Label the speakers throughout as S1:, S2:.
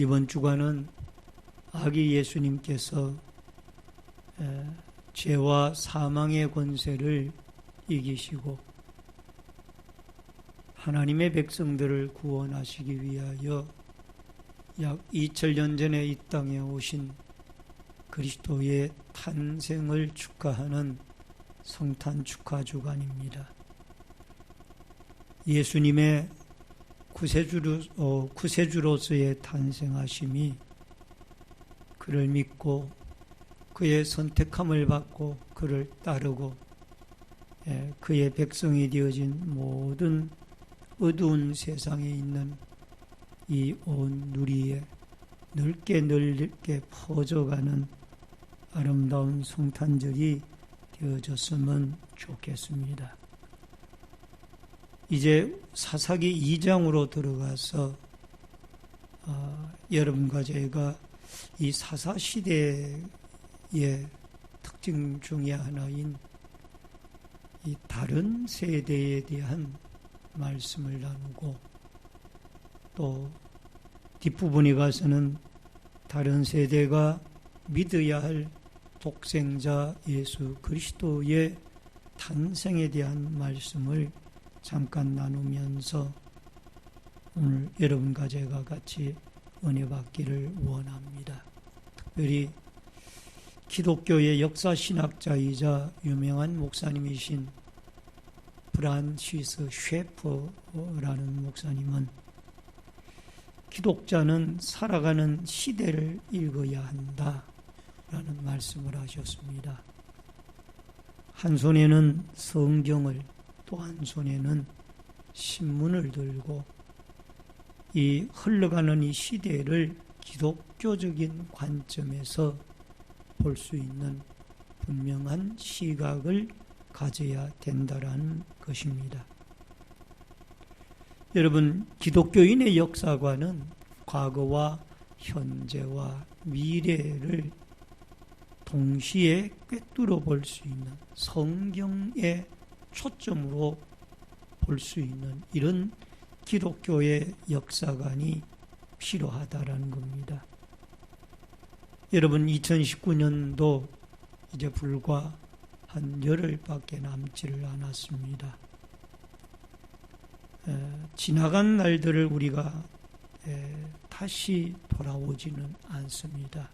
S1: 이번 주간은 아기 예수님께서 죄와 사망의 권세를 이기시고 하나님의 백성들을 구원하시기 위하여 약 2000년 전에 이 땅에 오신 그리스도의 탄생을 축하하는 성탄 축하 주간입니다. 예수님의 구세주로서의 탄생하심이 그를 믿고 그의 선택함을 받고 그를 따르고 그의 백성이 되어진 모든 어두운 세상에 있는 이 온 누리에 넓게 퍼져가는 아름다운 성탄절이 되어졌으면 좋겠습니다. 이제 사사기 2장으로 들어가서 여러분과 제가 이 사사시대의 특징 중에 하나인 이 다른 세대에 대한 말씀을 나누고 또 뒷부분에 가서는 다른 세대가 믿어야 할 독생자 예수 그리스도의 탄생에 대한 말씀을 잠깐 나누면서 오늘 여러분과 제가 같이 은혜 받기를 원합니다. 특별히 기독교의 역사신학자이자 유명한 목사님이신 프란시스 셰퍼라는 목사님은 기독자는 살아가는 시대를 읽어야 한다라는 말씀을 하셨습니다. 한 손에는 성경을 또 한 손에는 신문을 들고 이 흘러가는 이 시대를 기독교적인 관점에서 볼 수 있는 분명한 시각을 가져야 된다라는 것입니다. 여러분, 기독교인의 역사관은 과거와 현재와 미래를 동시에 꿰뚫어 볼 수 있는 성경의 초점으로 볼 수 있는 이런 기독교의 역사관이 필요하다라는 겁니다. 여러분, 2019년도 이제 불과 한 열흘밖에 남지를 않았습니다. 지나간 날들을 우리가 다시 돌아오지는 않습니다.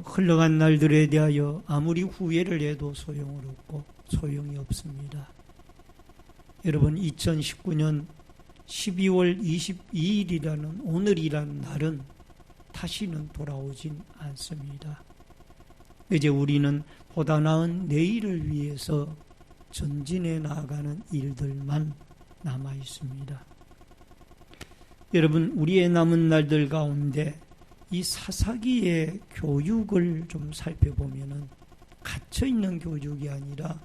S1: 흘러간 날들에 대하여 아무리 후회를 해도 소용을 없고 소용이 없습니다. 여러분, 2019년 12월 22일이라는 오늘이라는 날은 다시는 돌아오진 않습니다. 이제 우리는 보다 나은 내일을 위해서 전진해 나가는 일들만 남아 있습니다. 여러분, 우리의 남은 날들 가운데 이 사사기의 교육을 좀 살펴보면은 갇혀있는 교육이 아니라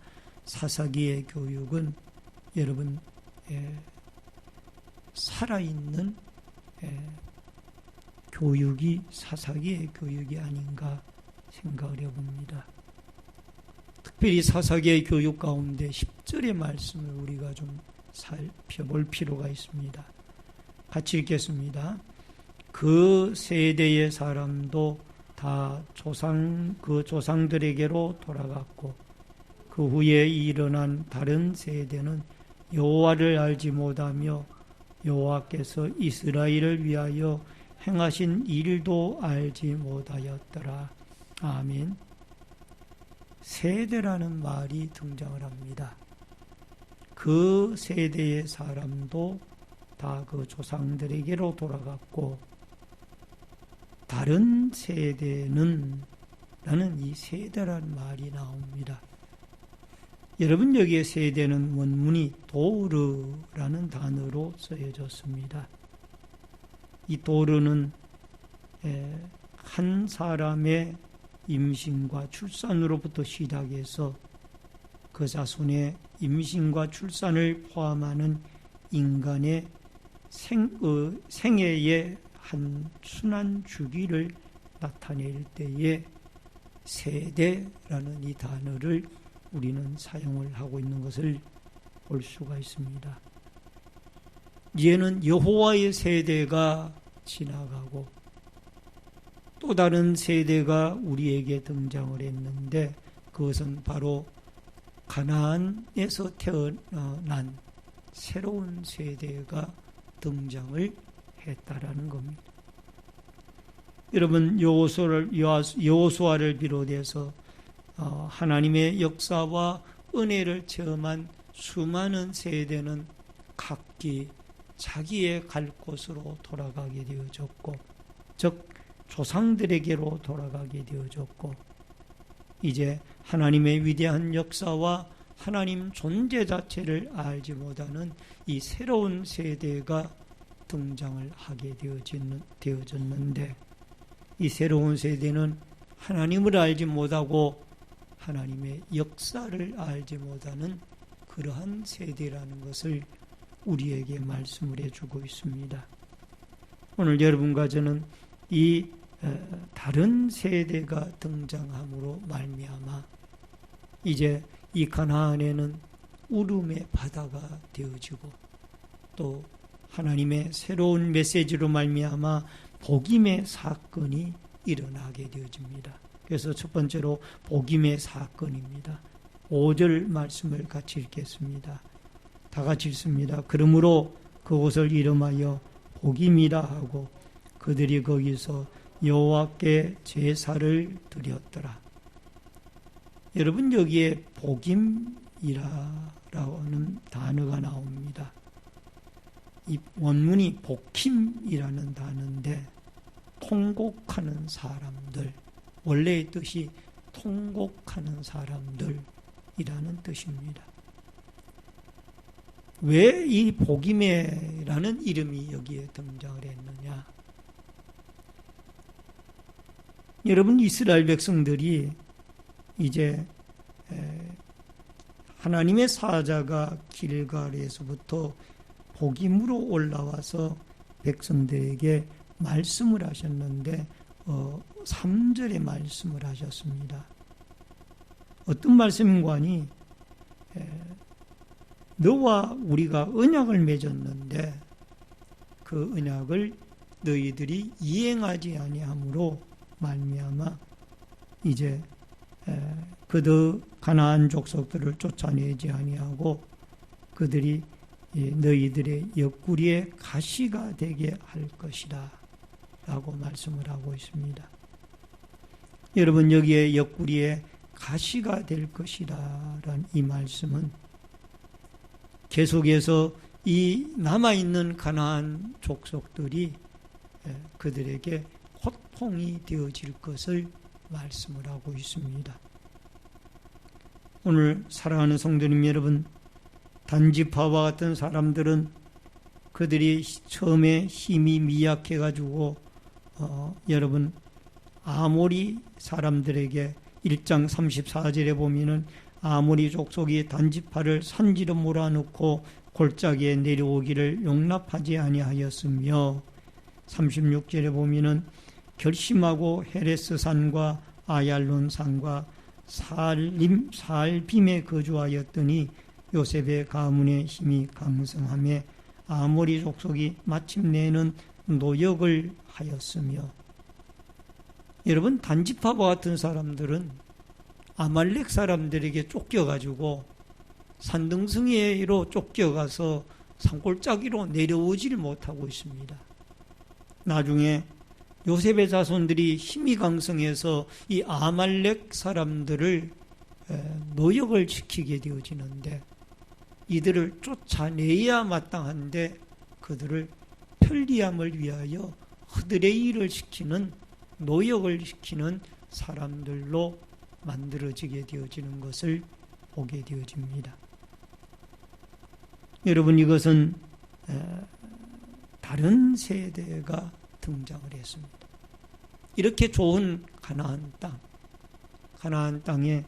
S1: 사사기의 교육은 여러분 살아있는 교육이 사사기의 교육이 아닌가 생각을 해봅니다. 특별히 사사기의 교육 가운데 10절의 말씀을 우리가 좀 살펴볼 필요가 있습니다. 같이 읽겠습니다. 그 세대의 사람도 다 그 조상들에게로 돌아갔고 그 후에 일어난 다른 세대는 여호와를 알지 못하며 여호와께서 이스라엘을 위하여 행하신 일도 알지 못하였더라. 아멘. 세대라는 말이 등장을 합니다. 그 세대의 사람도 다 그 조상들에게로 돌아갔고 다른 세대는 라는 이 세대라는 말이 나옵니다. 여러분, 여기에 세대는 원문이 도르라는 단어로 쓰여졌습니다. 이 도르는 한 사람의 임신과 출산으로부터 시작해서 그 자손의 임신과 출산을 포함하는 인간의 생애의 한 순환 주기를 나타낼 때에 세대라는 이 단어를 우리는 사용을 하고 있는 것을 볼 수가 있습니다. 이제는 여호와의 세대가 지나가고 또 다른 세대가 우리에게 등장을 했는데 그것은 바로 가나안에서 태어난 새로운 세대가 등장을 했다라는 겁니다. 여러분, 여호수아를 비롯해서 하나님의 역사와 은혜를 체험한 수많은 세대는 각기 자기의 갈 곳으로 돌아가게 되어졌고, 즉 조상들에게로 돌아가게 되어졌고, 이제 하나님의 위대한 역사와 하나님 존재 자체를 알지 못하는 이 새로운 세대가 등장을 하게 되어졌는데, 이 새로운 세대는 하나님을 알지 못하고 하나님의 역사를 알지 못하는 그러한 세대라는 것을 우리에게 말씀을 해주고 있습니다. 오늘 여러분과 저는 이 다른 세대가 등장함으로 말미암아 이제 이 가나안에는 울음의 바다가 되어지고 또 하나님의 새로운 메시지로 말미암아 복임의 사건이 일어나게 되어집니다. 그래서 첫 번째로 복임의 사건입니다. 5절 말씀을 같이 읽겠습니다. 다 같이 읽습니다. 그러므로 그곳을 이름하여 복임이라 하고 그들이 거기서 여호와께 제사를 드렸더라. 여러분, 여기에 복임이라는 단어가 나옵니다. 이 원문이 복힘이라는 단어인데 통곡하는 사람들, 원래의 뜻이 통곡하는 사람들이라는 뜻입니다. 왜 이 복임이라는 이름이 여기에 등장을 했느냐? 여러분, 이스라엘 백성들이 이제 하나님의 사자가 길갈에서부터 복임으로 올라와서 백성들에게 말씀을 하셨는데 3절에 말씀을 하셨습니다. 어떤 말씀인가니 너와 우리가 언약을 맺었는데 그 언약을 너희들이 이행하지 아니함으로 말미암아 이제 그들 가나안 족속들을 쫓아내지 아니하고 그들이 너희들의 옆구리에 가시가 되게 할 것이다 라고 말씀을 하고 있습니다. 여러분, 여기에 옆구리에 가시가 될 것이다 라는 이 말씀은 계속해서 이 남아있는 가나안 족속들이 그들에게 고통이 되어질 것을 말씀을 하고 있습니다. 오늘 사랑하는 성도님 여러분, 단지파와 같은 사람들은 그들이 처음에 힘이 미약해가지고 여러분 아모리 사람들에게 1장 34절에 보면은 아모리 족속이 단지파를 산지로 몰아넣고 골짜기에 내려오기를 용납하지 아니하였으며 36절에 보면은 결심하고 헤레스 산과 아얄론 산과 살빔에 거주하였더니 요셉의 가문의 힘이 강성하며 아모리 족속이 마침내는 노역을 하였으며, 여러분, 단지파와 같은 사람들은 아말렉 사람들에게 쫓겨가지고 산등성이로 쫓겨가서 산골짜기로 내려오지를 못하고 있습니다. 나중에 요셉의 자손들이 힘이 강성해서 이 아말렉 사람들을 노역을 시키게 되어지는데 이들을 쫓아내야 마땅한데 그들을 편리함을 위하여 그들의 일을 시키는, 노역을 시키는 사람들로 만들어지게 되어지는 것을 보게 되어집니다. 여러분, 이것은 다른 세대가 등장을 했습니다. 이렇게 좋은 가나안 땅에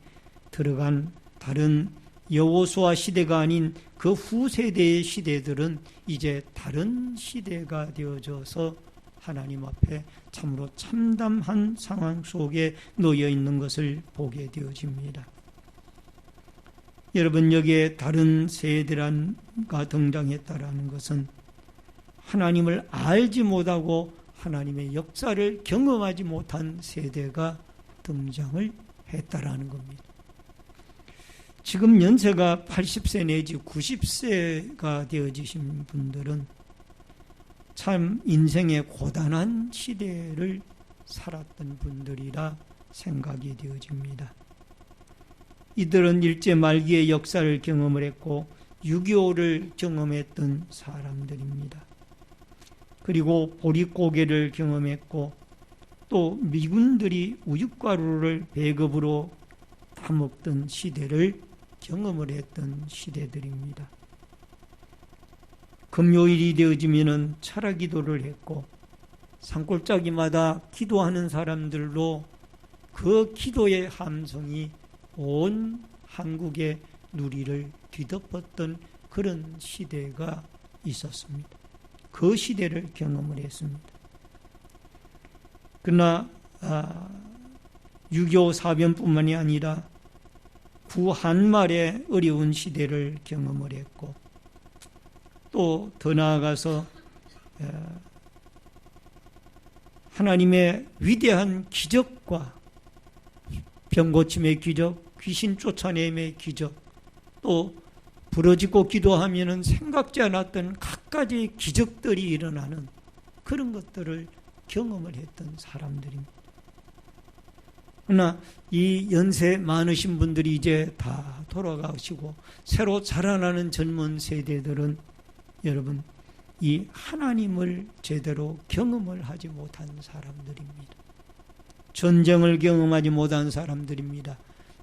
S1: 들어간 다른 여호수아 시대가 아닌 그 후세대의 시대들은 이제 다른 시대가 되어져서 하나님 앞에 참으로 참담한 상황 속에 놓여 있는 것을 보게 되어집니다. 여러분, 여기에 다른 세대가 등장했다라는 것은 하나님을 알지 못하고 하나님의 역사를 경험하지 못한 세대가 등장을 했다라는 겁니다. 지금 연세가 80세 내지 90세가 되어지신 분들은 참 인생의 고단한 시대를 살았던 분들이라 생각이 되어집니다. 이들은 일제 말기의 역사를 경험을 했고 6.25를 경험했던 사람들입니다. 그리고 보릿고개를 경험했고 또 미군들이 우윳가루를 배급으로 따먹던 시대를 경험을 했던 시대들입니다. 금요일이 되어지면은 철야기도를 했고 산골짜기마다 기도하는 사람들로 그 기도의 함성이 온 한국의 누리를 뒤덮었던 그런 시대가 있었습니다. 그 시대를 경험을 했습니다. 그러나 6.25 사변뿐만이 아니라 구한말의 어려운 시대를 경험을 했고 또 더 나아가서 하나님의 위대한 기적과 병고침의 기적, 귀신 쫓아냄의 기적, 또 부러지고 기도하면은 생각지 않았던 갖가지의 기적들이 일어나는 그런 것들을 경험을 했던 사람들입니다. 그러나 이 연세 많으신 분들이 이제 다 돌아가시고 새로 자라나는 젊은 세대들은 여러분 이 하나님을 제대로 경험을 하지 못한 사람들입니다. 전쟁을 경험하지 못한 사람들입니다.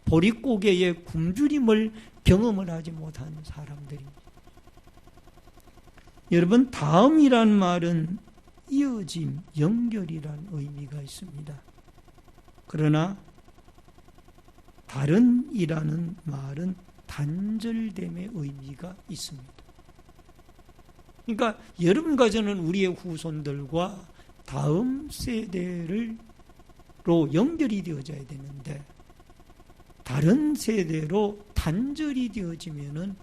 S1: 보릿고개의 굶주림을 경험을 하지 못한 사람들입니다. 여러분 다음이란 말은 이어짐, 연결이란 의미가 있습니다. 그러나 다른이라는 말은 단절됨의 의미가 있습니다. 그러니까 여러분과 저는 우리의 후손들과 다음 세대로 연결이 되어져야 되는데 다른 세대로 단절이 되어지면은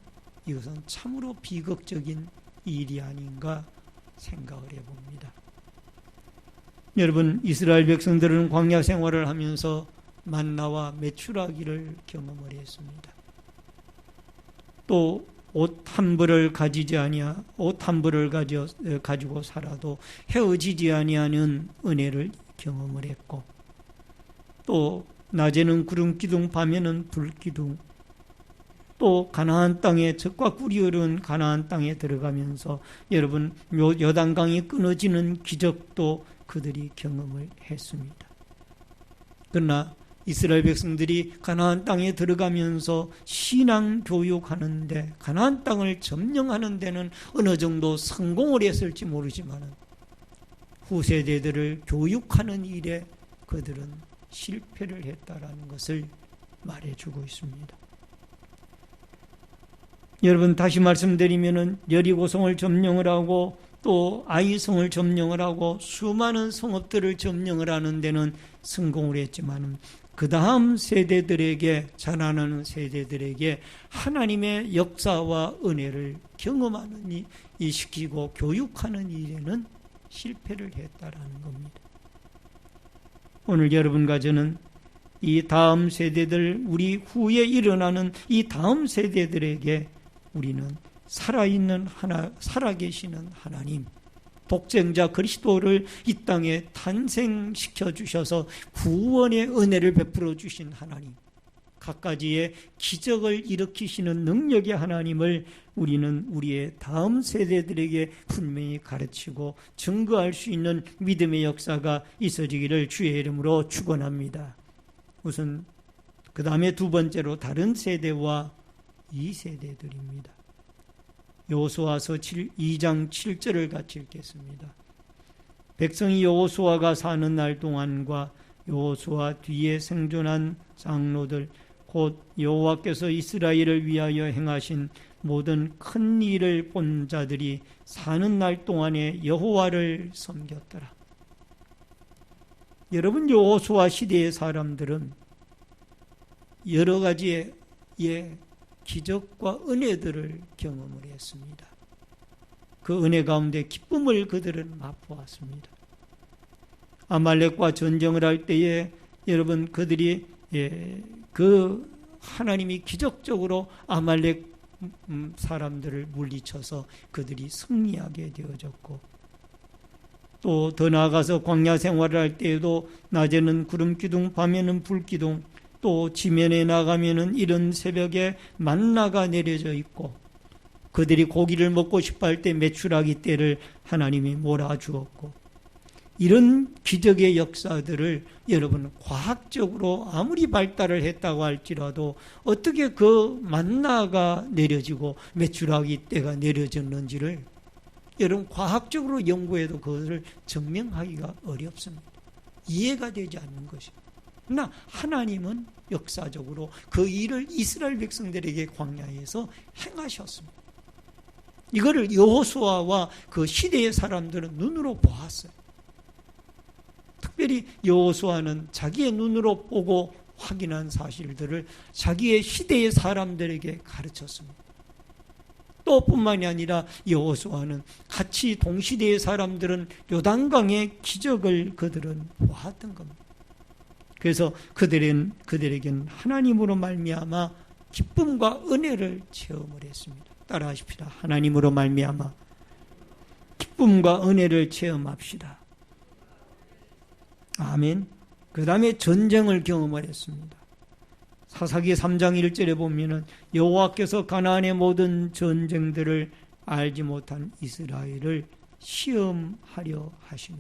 S1: 이것은 참으로 비극적인 일이 아닌가 생각을 해봅니다. 여러분 이스라엘 백성들은 광야 생활을 하면서 만나와 메추라기를 경험을 했습니다. 또 옷 한 벌을 가지지 아니하 옷 한 벌을 가지고 살아도 헤어지지 아니하는 은혜를 경험을 했고 또 낮에는 구름 기둥 밤에는 불 기둥 또 가나안 땅에 젖과 꿀이 흐르는 가나안 땅에 들어가면서 여러분 요단강이 끊어지는 기적도 그들이 경험을 했습니다. 그러나 이스라엘 백성들이 가나안 땅에 들어가면서 신앙 교육하는데 가나안 땅을 점령하는 데는 어느 정도 성공을 했을지 모르지만 후세대들을 교육하는 일에 그들은 실패를 했다라는 것을 말해주고 있습니다. 여러분 다시 말씀드리면은 여리고성을 점령을 하고 또 아이성을 점령을 하고 수많은 성읍들을 점령을 하는 데는 성공을 했지만은 그 다음 세대들에게 자라나는 세대들에게 하나님의 역사와 은혜를 경험하는 이 시키고 교육하는 일에는 실패를 했다라는 겁니다. 오늘 여러분과 저는 이 다음 세대들 우리 후에 일어나는 이 다음 세대들에게 우리는 살아계시는 하나님 독생자 그리스도를 이 땅에 탄생시켜 주셔서 구원의 은혜를 베풀어 주신 하나님 갖가지의 기적을 일으키시는 능력의 하나님을 우리는 우리의 다음 세대들에게 분명히 가르치고 증거할 수 있는 믿음의 역사가 있어지기를 주의 이름으로 축원합니다. 우선 그 다음에 두 번째로 다른 세대와 이 세대들입니다. 여호수아서 2장 7절을 같이 읽겠습니다. 백성이 여호수아가 사는 날 동안과 여호수아 뒤에 생존한 장로들 곧 여호와께서 이스라엘을 위하여 행하신 모든 큰 일을 본 자들이 사는 날 동안에 여호와를 섬겼더라. 여러분 여호수아 시대의 사람들은 여러 가지의 기적과 은혜들을 경험을 했습니다. 그 은혜 가운데 기쁨을 그들은 맛보았습니다. 아말렉과 전쟁을 할 때에 여러분 그들이 그 하나님이 기적적으로 아말렉 사람들을 물리쳐서 그들이 승리하게 되어졌고, 또 더 나아가서 광야 생활을 할 때에도 낮에는 구름 기둥, 밤에는 불 기둥, 또 지면에 나가면은 이른 새벽에 만나가 내려져 있고, 그들이 고기를 먹고 싶어 할 때 메추라기 떼를 하나님이 몰아주었고, 이런 기적의 역사들을 여러분 과학적으로 아무리 발달을 했다고 할지라도 어떻게 그 만나가 내려지고 메추라기 떼가 내려졌는지를 여러분 과학적으로 연구해도 그것을 증명하기가 어렵습니다. 이해가 되지 않는 것입니다. 그러나 하나님은 역사적으로 그 일을 이스라엘 백성들에게 광야에서 행하셨습니다. 이거를 여호수아와 그 시대의 사람들은 눈으로 보았어요. 특별히 여호수아는 자기의 눈으로 보고 확인한 사실들을 자기의 시대의 사람들에게 가르쳤습니다. 또 뿐만이 아니라 여호수아는 같이 동시대의 사람들은 요단강의 기적을 그들은 보았던 겁니다. 그래서 그들에게는 하나님으로 말미암아 기쁨과 은혜를 체험을 했습니다. 따라하십시다. 하나님으로 말미암아 기쁨과 은혜를 체험합시다. 아멘. 그 다음에 전쟁을 경험을 했습니다. 사사기 3장 1절에 보면은 여호와께서 가나안의 모든 전쟁들을 알지 못한 이스라엘을 시험하려 하시며,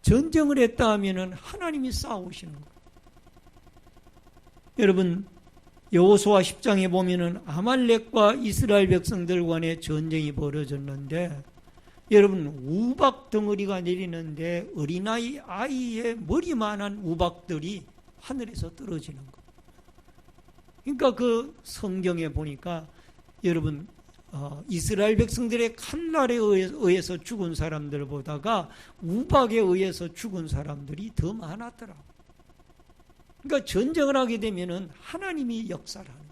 S1: 전쟁을 했다 하면은 하나님이 싸우시는 거예요. 여러분 여호수아 10장에 보면은 아말렉과 이스라엘 백성들 간의 전쟁이 벌어졌는데, 여러분 우박 덩어리가 내리는데 아이의 머리만한 우박들이 하늘에서 떨어지는 거. 그러니까 그 성경에 보니까 여러분 이스라엘 백성들의 칼날에 의해서 죽은 사람들보다가 우박에 의해서 죽은 사람들이 더 많았더라고. 그러니까 전쟁을 하게 되면은 하나님이 역사를 하는 거예요.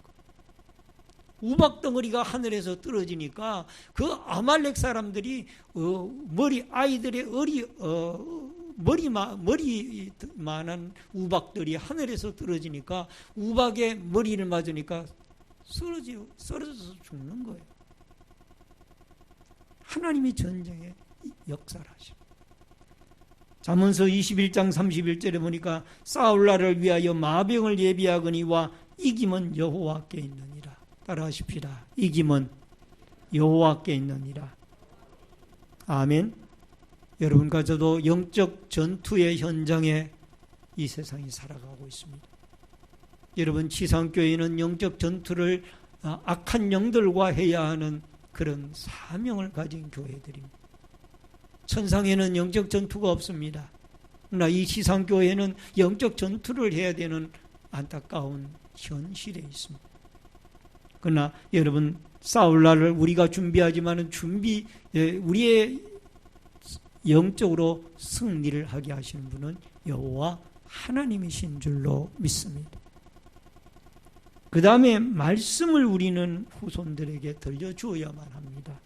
S1: 우박 덩어리가 하늘에서 떨어지니까 그 아말렉 사람들이 아이들의 머리만한 우박들이 하늘에서 떨어지니까 우박에 머리를 맞으니까 쓰러져서 죽는 거예요. 하나님이 전쟁에 역사를 하십니다. 잠언서 21장 31절에 보니까 싸울 날을 위하여 마병을 예비하거니와 이김은 여호와께 있느니라. 따라하십시다. 이김은 여호와께 있느니라. 아멘. 여러분과 저도 영적 전투의 현장에 이 세상이 살아가고 있습니다. 여러분 지상교회는 영적 전투를 악한 영들과 해야 하는 그런 사명을 가진 교회들입니다. 천상에는 영적 전투가 없습니다. 그러나 이 지상교회는 영적 전투를 해야 되는 안타까운 현실에 있습니다. 그러나 여러분 싸울 날을 우리가 준비하지만은 우리의 영적으로 승리를 하게 하시는 분은 여호와 하나님이신 줄로 믿습니다. 그 다음에 말씀을 우리는 후손들에게 들려주어야만 합니다.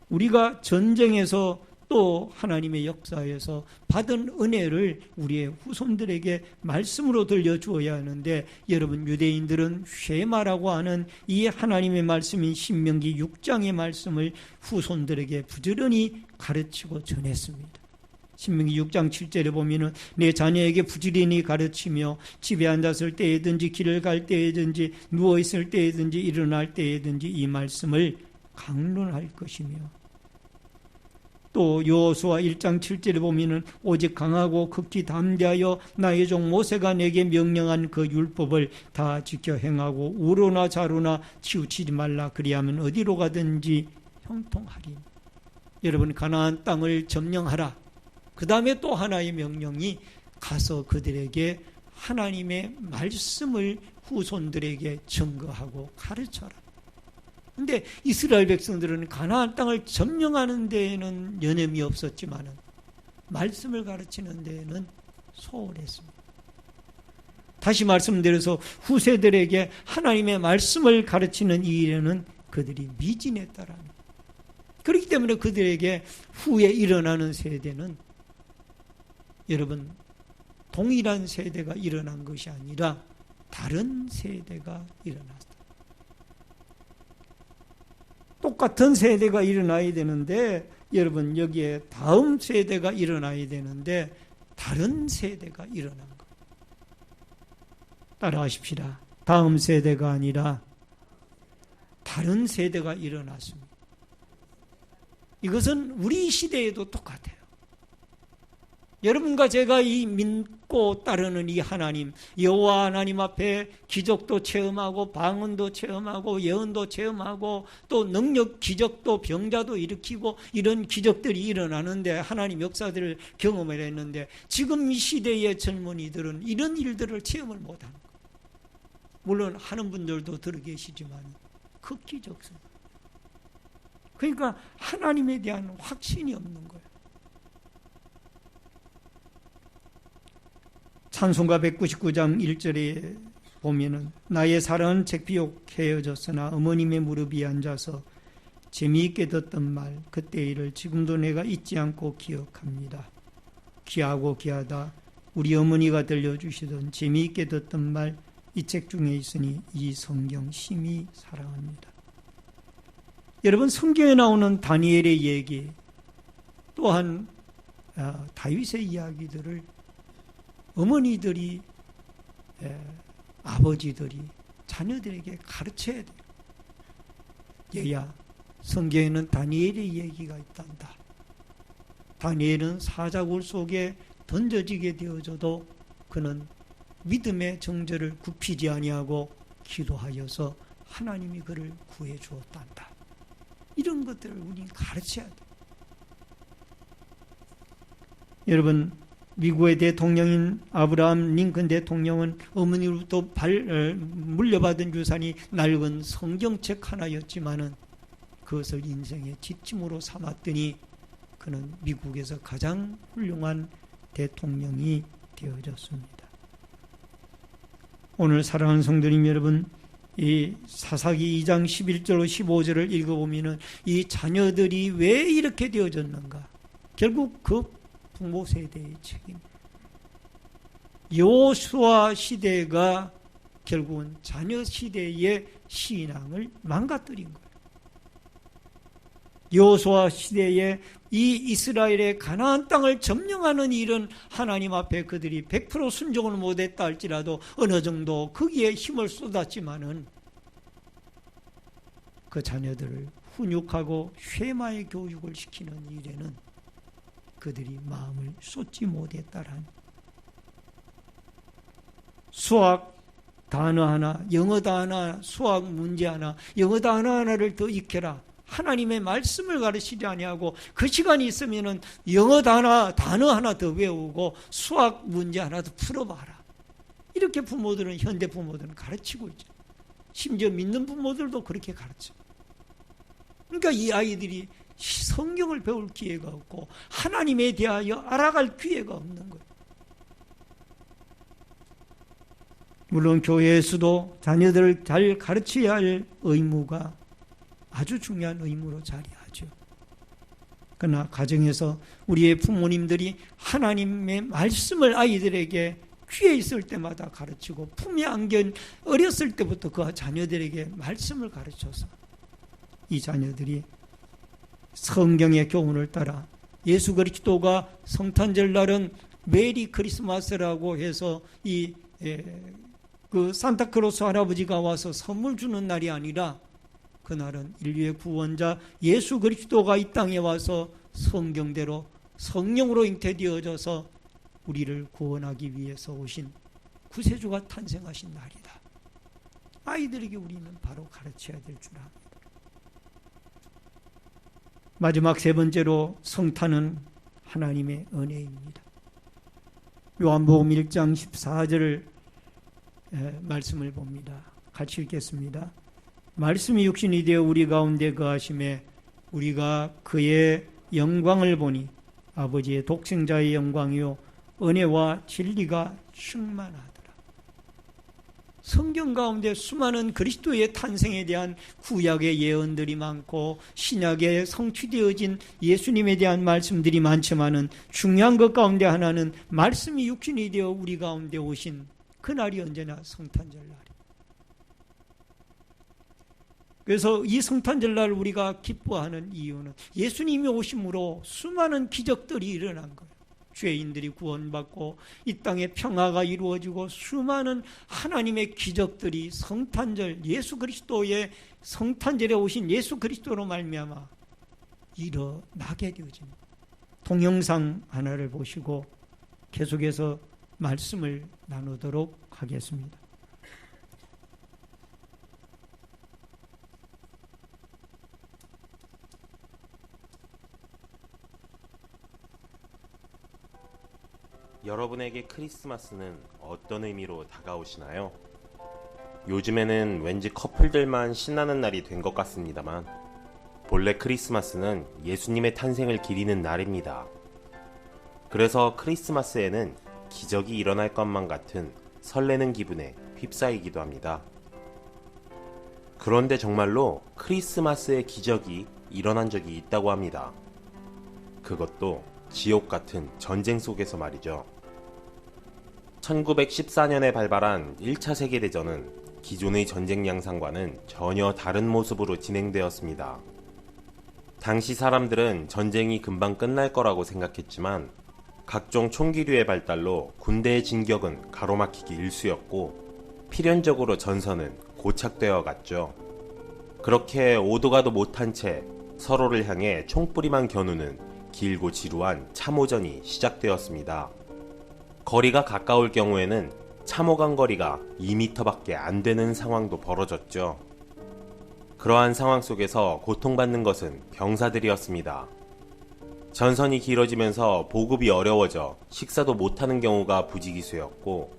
S1: 우리가 전쟁에서 또 하나님의 역사에서 받은 은혜를 우리의 후손들에게 말씀으로 들려주어야 하는데, 여러분 유대인들은 쉐마라고 하는 이 하나님의 말씀인 신명기 6장의 말씀을 후손들에게 부지런히 가르치고 전했습니다. 신명기 6장 7절에 보면은 내 자녀에게 부지런히 가르치며 집에 앉았을 때에든지 길을 갈 때에든지 누워있을 때에든지 일어날 때에든지 이 말씀을 강론할 것이며, 또 여호수아 1장 7절에 보면은 오직 강하고 극히 담대하여 나의 종 모세가 내게 명령한 그 율법을 다 지켜 행하고 우로나 좌로나 치우치지 말라. 그리하면 어디로 가든지 형통하리. 여러분 가나안 땅을 점령하라. 그 다음에 또 하나의 명령이 가서 그들에게 하나님의 말씀을 후손들에게 증거하고 가르쳐라. 그런데 이스라엘 백성들은 가나안 땅을 점령하는 데에는 여념이 없었지만 말씀을 가르치는 데에는 소홀했습니다. 다시 말씀드려서 후세들에게 하나님의 말씀을 가르치는 이 일에는 그들이 미진했다라는. 그렇기 때문에 그들에게 후에 일어나는 세대는 여러분, 동일한 세대가 일어난 것이 아니라 다른 세대가 일어났다. 똑같은 세대가 일어나야 되는데 여러분, 여기에 다음 세대가 일어나야 되는데 다른 세대가 일어난 거예요. 따라하십시다. 다음 세대가 아니라 다른 세대가 일어났습니다. 이것은 우리 시대에도 똑같아요. 여러분과 제가 이 믿고 따르는 이 하나님, 여호와 하나님 앞에 기적도 체험하고 방언도 체험하고 예언도 체험하고 또 능력 기적도 병자도 일으키고 이런 기적들이 일어나는데 하나님 역사들을 경험을 했는데 지금 이 시대의 젊은이들은 이런 일들을 체험을 못하는 거예요. 물론 하는 분들도 들어 계시지만 극히 적습니다. 그러니까 하나님에 대한 확신이 없는 거예요. 찬송가 199장 1절에 보면은 나의 사랑은 책비옥 헤어졌으나 어머님의 무릎 위에 앉아서 재미있게 듣던 말 그때 일을 지금도 내가 잊지 않고 기억합니다. 귀하고 귀하다 우리 어머니가 들려주시던 재미있게 듣던 말 이 책 중에 있으니 이 성경 심히 사랑합니다. 여러분, 성경에 나오는 다니엘의 얘기 또한 다윗의 이야기들을 어머니들이 아버지들이 자녀들에게 가르쳐야 돼요. 얘야, 성경에는 다니엘의 얘기가 있단다. 다니엘은 사자굴 속에 던져지게 되어져도 그는 믿음의 정절을 굽히지 아니하고 기도하여서 하나님이 그를 구해 주었단다. 이런 것들을 우리는 가르쳐야 돼요. 여러분, 미국의 대통령인 아브라함 링컨 대통령은 어머니로부터 물려받은 유산이 낡은 성경책 하나였지만은 그것을 인생의 지침으로 삼았더니 그는 미국에서 가장 훌륭한 대통령이 되어졌습니다. 오늘 사랑하는 성도님 여러분, 이 사사기 2장 11절 15절을 읽어보면 이 자녀들이 왜 이렇게 되어졌는가? 결국 그 부모 세대의 책임. 여호수아 시대가 결국은 자녀 시대의 신앙을 망가뜨린 거예요. 여호수아 시대에 이 이스라엘의 가나안 땅을 점령하는 일은 하나님 앞에 그들이 100% 순종을 못했다 할지라도 어느 정도 거기에 힘을 쏟았지만은 그 자녀들을 훈육하고 쉐마의 교육을 시키는 일에는 그들이 마음을 쏟지 못했다라는. 수학 단어 하나, 영어 단어 하나, 수학 문제 하나, 영어 단어 하나를 더 익혀라. 하나님의 말씀을 가르치지 아니하고 그 시간이 있으면은 영어 단어 하나 더 외우고 수학 문제 하나 더 풀어봐라. 이렇게 부모들은, 현대 부모들은 가르치고 있죠. 심지어 믿는 부모들도 그렇게 가르쳐. 그러니까 이 아이들이 성경을 배울 기회가 없고 하나님에 대하여 알아갈 기회가 없는 거예요. 물론 교회에서도 자녀들을 잘 가르쳐야 할 의무가 아주 중요한 의무로 자리하죠. 그러나 가정에서 우리의 부모님들이 하나님의 말씀을 아이들에게 귀에 있을 때마다 가르치고 품에 안긴 어렸을 때부터 그 자녀들에게 말씀을 가르쳐서 이 자녀들이 성경의 교훈을 따라 예수 그리스도가 성탄절 날은 메리 크리스마스라고 해서 그 산타클로스 할아버지가 와서 선물 주는 날이 아니라 그날은 인류의 구원자 예수 그리스도가 이 땅에 와서 성경대로 성령으로 잉태되어져서 우리를 구원하기 위해서 오신 구세주가 탄생하신 날이다. 아이들에게 우리는 바로 가르쳐야 될 줄 압니다. 마지막 세 번째로 성탄은 하나님의 은혜입니다. 요한복음 1장 14절 말씀을 봅니다. 같이 읽겠습니다. 말씀이 육신이 되어 우리 가운데 거하심에 우리가 그의 영광을 보니 아버지의 독생자의 영광이요 은혜와 진리가 충만하더라. 1장 14절 15절 성경 가운데 수많은 그리스도의 탄생에 대한 구약의 예언들이 많고 신약에 성취되어진 예수님에 대한 말씀들이 많지만은 중요한 것 가운데 하나는 말씀이 육신이 되어 우리 가운데 오신 그날이 언제나 성탄절 날이에요. 그래서 이 성탄절날 우리가 기뻐하는 이유는 예수님이 오심으로 수많은 기적들이 일어난 거예요. 죄인들이 구원받고 이 땅에 평화가 이루어지고 수많은 하나님의 기적들이 성탄절 예수 그리스도의 성탄절에 오신 예수 그리스도로 말미암아 일어나게 되어집니다. 동영상 하나를 보시고 계속해서 말씀을 나누도록 하겠습니다.
S2: 여러분에게 크리스마스는 어떤 의미로 다가오시나요? 요즘에는 왠지 커플들만 신나는 날이 된 것 같습니다만 본래 크리스마스는 예수님의 탄생을 기리는 날입니다. 그래서 크리스마스에는 기적이 일어날 것만 같은 설레는 기분에 휩싸이기도 합니다. 그런데 정말로 크리스마스의 기적이 일어난 적이 있다고 합니다. 그것도 지옥 같은 전쟁 속에서 말이죠. 1914년에 발발한 1차 세계대전은 기존의 전쟁 양상과는 전혀 다른 모습으로 진행되었습니다. 당시 사람들은 전쟁이 금방 끝날 거라고 생각했지만 각종 총기류의 발달로 군대의 진격은 가로막히기 일쑤였고 필연적으로 전선은 고착되어 갔죠. 그렇게 오도 가도 못한 채 서로를 향해 총뿌리만 겨누는 길고 지루한 참호전이 시작되었습니다. 거리가 가까울 경우에는 참호 간 거리가 2m밖에 안 되는 상황도 벌어졌죠. 그러한 상황 속에서 고통받는 것은 병사들이었습니다. 전선이 길어지면서 보급이 어려워져 식사도 못하는 경우가 부지기수였고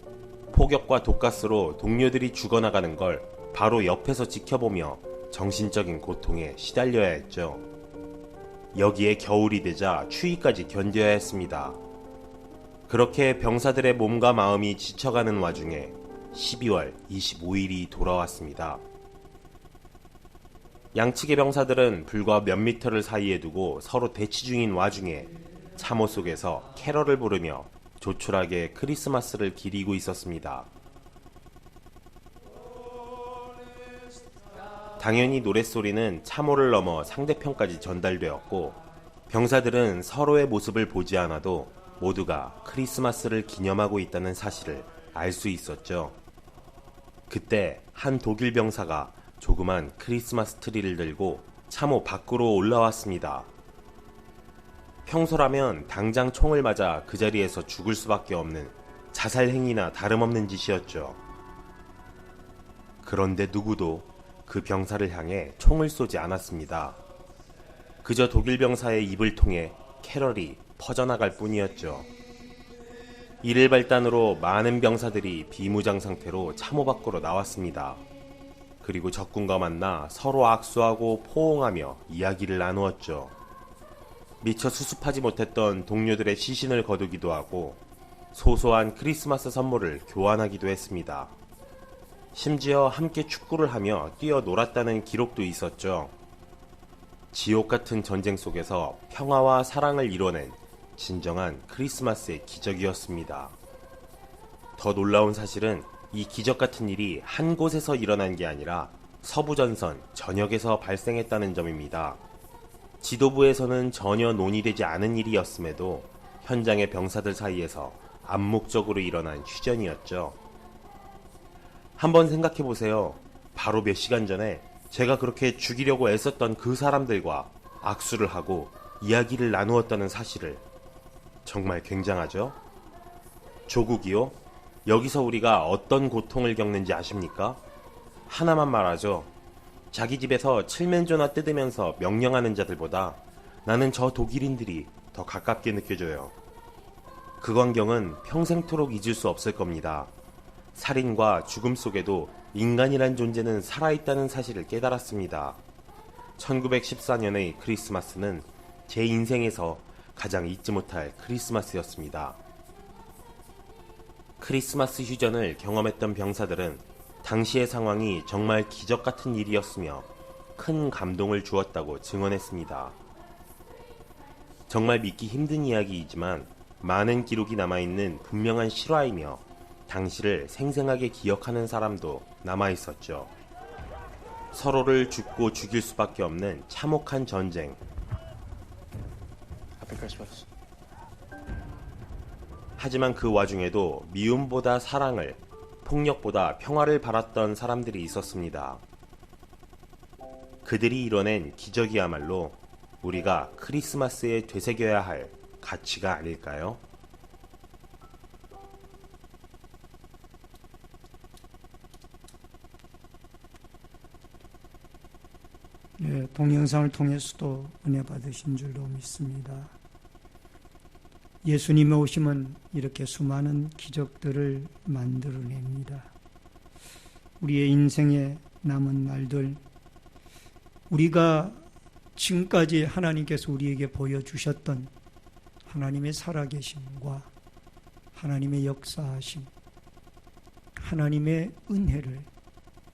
S2: 폭격과 독가스로 동료들이 죽어나가는 걸 바로 옆에서 지켜보며 정신적인 고통에 시달려야 했죠. 여기에 겨울이 되자 추위까지 견뎌야 했습니다. 그렇게 병사들의 몸과 마음이 지쳐가는 와중에 12월 25일이 돌아왔습니다. 양측의 병사들은 불과 몇 미터를 사이에 두고 서로 대치 중인 와중에 참호 속에서 캐럴을 부르며 조촐하게 크리스마스를 기리고 있었습니다. 당연히 노랫소리는 참호를 넘어 상대편까지 전달되었고 병사들은 서로의 모습을 보지 않아도 모두가 크리스마스를 기념하고 있다는 사실을 알 수 있었죠. 그때 한 독일 병사가 조그만 크리스마스 트리를 들고 참호 밖으로 올라왔습니다. 평소라면 당장 총을 맞아 그 자리에서 죽을 수밖에 없는 자살 행위나 다름없는 짓이었죠. 그런데 누구도 그 병사를 향해 총을 쏘지 않았습니다. 그저 독일 병사의 입을 통해 캐럴이 퍼져나갈 뿐이었죠. 이를 발단으로 많은 병사들이 비무장 상태로 참호 밖으로 나왔습니다. 그리고 적군과 만나 서로 악수하고 포옹하며 이야기를 나누었죠. 미처 수습하지 못했던 동료들의 시신을 거두기도 하고 소소한 크리스마스 선물을 교환하기도 했습니다. 심지어 함께 축구를 하며 뛰어놀았다는 기록도 있었죠. 지옥 같은 전쟁 속에서 평화와 사랑을 이뤄낸 진정한 크리스마스의 기적이었습니다. 더 놀라운 사실은 이 기적 같은 일이 한 곳에서 일어난 게 아니라 서부전선 전역에서 발생했다는 점입니다. 지도부에서는 전혀 논의되지 않은 일이었음에도 현장의 병사들 사이에서 암묵적으로 일어난 휴전이었죠. 한번 생각해보세요. 바로 몇 시간 전에 제가 그렇게 죽이려고 애썼던 그 사람들과 악수를 하고 이야기를 나누었다는 사실을. 정말 굉장하죠? 조국이요? 여기서 우리가 어떤 고통을 겪는지 아십니까? 하나만 말하죠. 자기 집에서 칠면조나 뜯으면서 명령하는 자들보다 나는 저 독일인들이 더 가깝게 느껴져요. 그 광경은 평생토록 잊을 수 없을 겁니다. 살인과 죽음 속에도 인간이란 존재는 살아있다는 사실을 깨달았습니다. 1914년의 크리스마스는 제 인생에서 가장 잊지 못할 크리스마스였습니다. 크리스마스 휴전을 경험했던 병사들은 당시의 상황이 정말 기적 같은 일이었으며 큰 감동을 주었다고 증언했습니다. 정말 믿기 힘든 이야기이지만 많은 기록이 남아있는 분명한 실화이며 당시를 생생하게 기억하는 사람도 남아있었죠. 서로를 죽고 죽일 수밖에 없는 참혹한 전쟁. 하지만 그 와중에도 미움보다 사랑을, 폭력보다 평화를 바랐던 사람들이 있었습니다. 그들이 이뤄낸 기적이야말로 우리가 크리스마스에 되새겨야 할 가치가 아닐까요?
S1: 네, 동영상을 통해서도 은혜 받으신 줄로 믿습니다. 예수님의 오심은 이렇게 수많은 기적들을 만들어냅니다. 우리의 인생의 남은 날들, 우리가 지금까지 하나님께서 우리에게 보여주셨던 하나님의 살아계심과 하나님의 역사하심, 하나님의 은혜를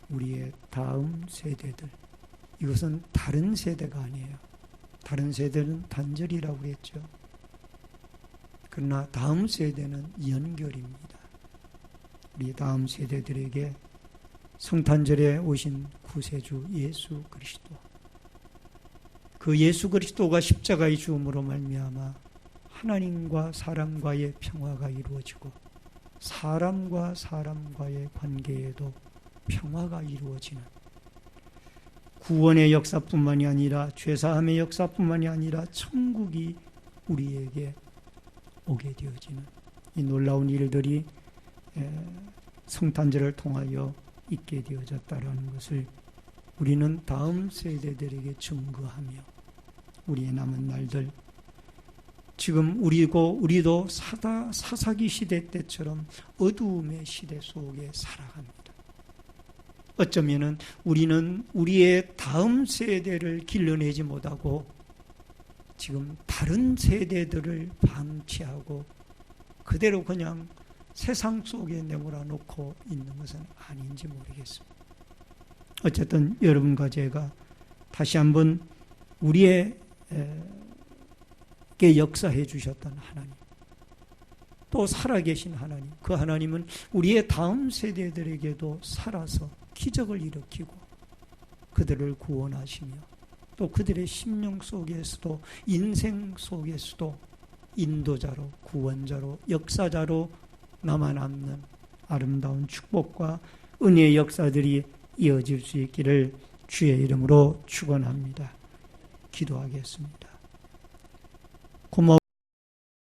S1: 우리의 다음 세대들, 이것은 다른 세대가 아니에요. 다른 세대는 단절이라고 했죠. 그러나 다음 세대는 연결입니다. 우리 다음 세대들에게 성탄절에 오신 구세주 예수 그리스도, 그 예수 그리스도가 십자가의 죽음으로 말미암아 하나님과 사람과의 평화가 이루어지고 사람과 사람과의 관계에도 평화가 이루어지는 구원의 역사뿐만이 아니라 죄사함의 역사뿐만이 아니라 천국이 우리에게 오게 되어지는 이 놀라운 일들이 성탄절을 통하여 있게 되어졌다는 것을 우리는 다음 세대들에게 증거하며 우리의 남은 날들, 지금 우리도 사사기 시대 때처럼 어두움의 시대 속에 살아갑니다. 어쩌면은 우리는 우리의 다음 세대를 길러내지 못하고 지금 다른 세대들을 방치하고 그대로 그냥 세상 속에 내몰아 놓고 있는 것은 아닌지 모르겠습니다. 어쨌든 여러분과 제가 다시 한번 우리에게 역사해 주셨던 하나님, 또 살아계신 하나님, 그 하나님은 우리의 다음 세대들에게도 살아서 기적을 일으키고 그들을 구원하시며 또 그들의 심령 속에서도 인생 속에서도 인도자로, 구원자로, 역사자로 남아남는 아름다운 축복과 은혜의 역사들이 이어질 수 있기를 주의 이름으로 축원합니다. 기도하겠습니다. 고마워.